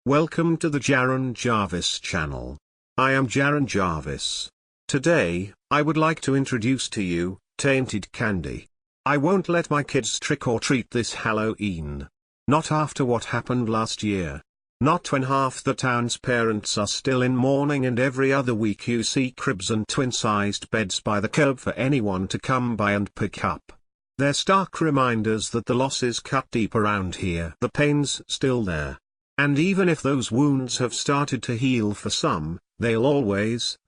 Welcome to the Jaron Jarvis channel. I am Jaron Jarvis. Today, I would like to introduce to you, Tainted candy. I won't let my kids trick or treat this Halloween. Not after what happened last year. Not when half the town's parents are still in mourning and every other week you see cribs and twin-sized beds by the curb for anyone to come by and pick up. They're stark reminders that the loss is cut deep around here. The pain's still there. And even if those wounds have started to heal for some, they'll always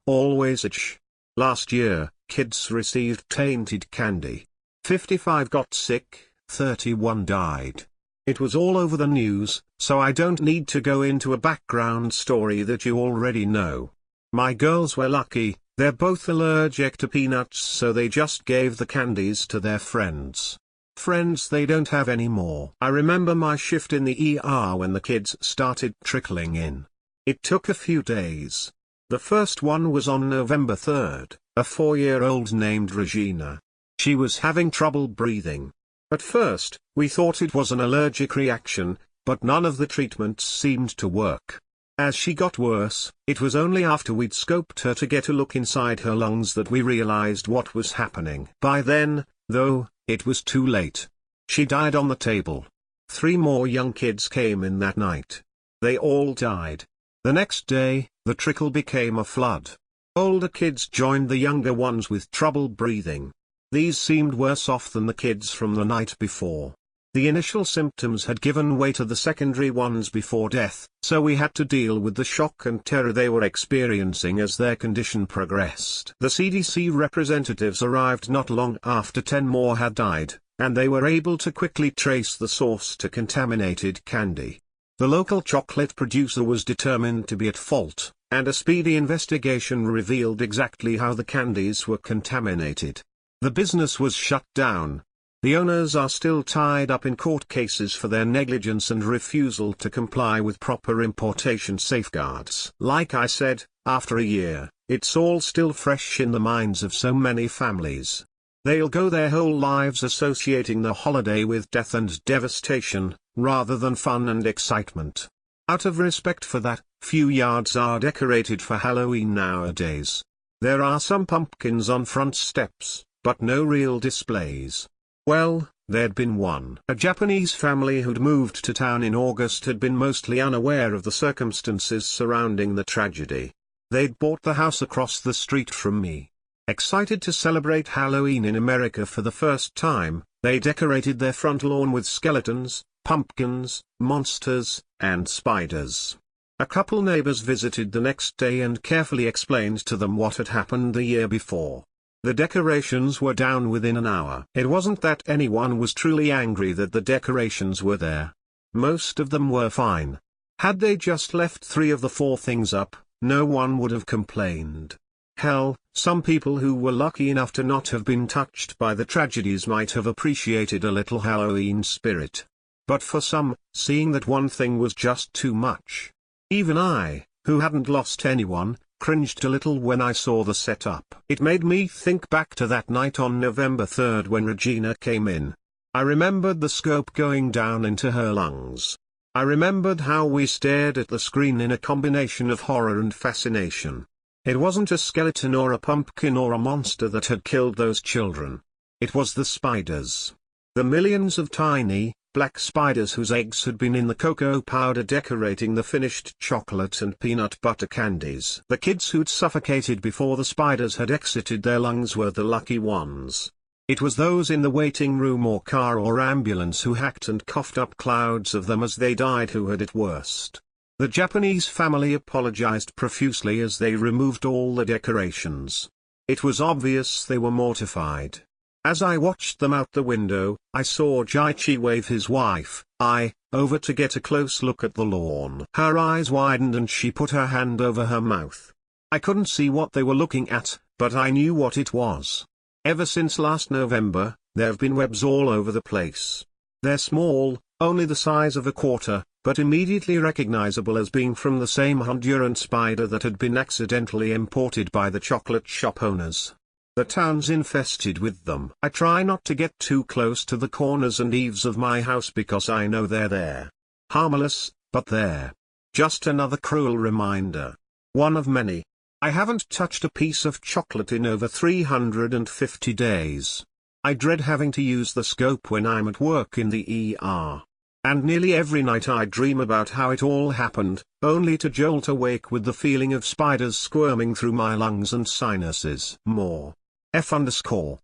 itch. Last year, kids received tainted candy. 55 got sick, 31 died. It was all over the news, so I don't need to go into a background story that you already know. My girls were lucky, they're both allergic to peanuts, so they just gave the candies to their friends. Friends they don't have anymore. I remember my shift in the ER when the kids started trickling in. It took a few days. The first one was on November 3rd, a 4-year-old named Regina. She was having trouble breathing. At first, we thought it was an allergic reaction, but none of the treatments seemed to work. As she got worse, it was only after we'd scoped her to get a look inside her lungs that we realized what was happening. By then, though, it was too late. She died on the table. 3 more young kids came in that night. They all died. The next day, the trickle became a flood. Older kids joined the younger ones with trouble breathing. These seemed worse off than the kids from the night before. The initial symptoms had given way to the secondary ones before death, so we had to deal with the shock and terror they were experiencing as their condition progressed. The CDC representatives arrived not long after 10 more had died, and they were able to quickly trace the source to contaminated candy. The local chocolate producer was determined to be at fault, and a speedy investigation revealed exactly how the candies were contaminated. The business was shut down. The owners are still tied up in court cases for their negligence and refusal to comply with proper importation safeguards. Like I said, after a year, it's all still fresh in the minds of so many families. They'll go their whole lives associating the holiday with death and devastation, rather than fun and excitement. Out of respect for that, few yards are decorated for Halloween nowadays. There are some pumpkins on front steps, but no real displays. Well, there'd been one. A Japanese family who'd moved to town in August had been mostly unaware of the circumstances surrounding the tragedy. They'd bought the house across the street from me. Excited to celebrate Halloween in America for the first time, they decorated their front lawn with skeletons, pumpkins, monsters, and spiders. A couple neighbors visited the next day and carefully explained to them what had happened the year before. The decorations were down within an hour. It wasn't that anyone was truly angry that the decorations were there. Most of them were fine. Had they just left 3 of the 4 things up, no one would have complained. Hell, some people who were lucky enough to not have been touched by the tragedies might have appreciated a little Halloween spirit. But for some, seeing that one thing was just too much. Even I, who hadn't lost anyone, cringed a little when I saw the setup. It made me think back to that night on November 3rd when Regina came in. I remembered the scope going down into her lungs. I remembered how we stared at the screen in a combination of horror and fascination. It wasn't a skeleton or a pumpkin or a monster that had killed those children. It was the spiders. The millions of tiny, black spiders whose eggs had been in the cocoa powder decorating the finished chocolate and peanut butter candies. The kids who'd suffocated before the spiders had exited their lungs were the lucky ones. It was those in the waiting room or car or ambulance who hacked and coughed up clouds of them as they died who had it worst. The Japanese family apologized profusely as they removed all the decorations. It was obvious they were mortified. As I watched them out the window, I saw Jaichi wave his wife, over to get a close look at the lawn. Her eyes widened and she put her hand over her mouth. I couldn't see what they were looking at, but I knew what it was. Ever since last November, there've been webs all over the place. They're small, only the size of a quarter, but immediately recognizable as being from the same Honduran spider that had been accidentally imported by the chocolate shop owners. The town's infested with them. I try not to get too close to the corners and eaves of my house because I know they're there. Harmless, but there. Just another cruel reminder. One of many. I haven't touched a piece of chocolate in over 350 days. I dread having to use the scope when I'm at work in the ER. And nearly every night I dream about how it all happened, only to jolt awake with the feeling of spiders squirming through my lungs and sinuses. More. F_R_.